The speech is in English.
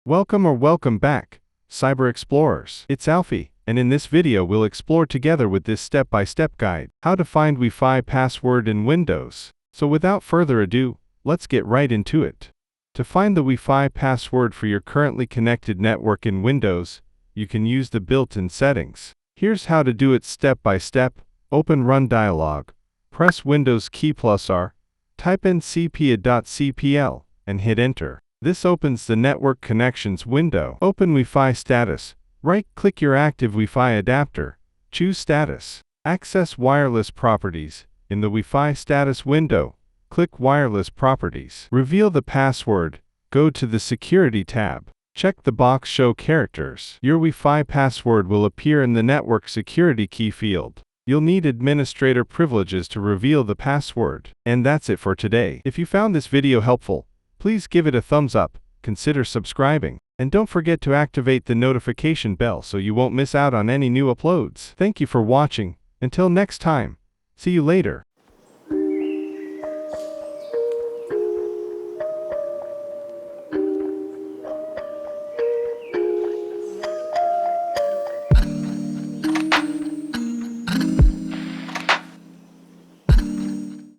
Welcome back, Cyber Explorers. It's Alfie, and in this video we'll explore together with this step-by-step guide, how to find Wi-Fi password in Windows. So without further ado, let's get right into it. To find the Wi-Fi password for your currently connected network in Windows, you can use the built-in settings. Here's how to do it step by step. Open Run dialog. Press Windows key +R, type in cpa.cpl, and hit Enter. This opens the Network Connections window. Open Wi-Fi status. Right-click your active Wi-Fi adapter. Choose Status. Access Wireless Properties. In the Wi-Fi status window, click Wireless Properties. Reveal the password. Go to the Security tab. Check the box Show Characters. Your Wi-Fi password will appear in the Network Security key field. You'll need administrator privileges to reveal the password. And that's it for today. If you found this video helpful, please give it a thumbs up, consider subscribing, and don't forget to activate the notification bell so you won't miss out on any new uploads. Thank you for watching. Until next time, see you later.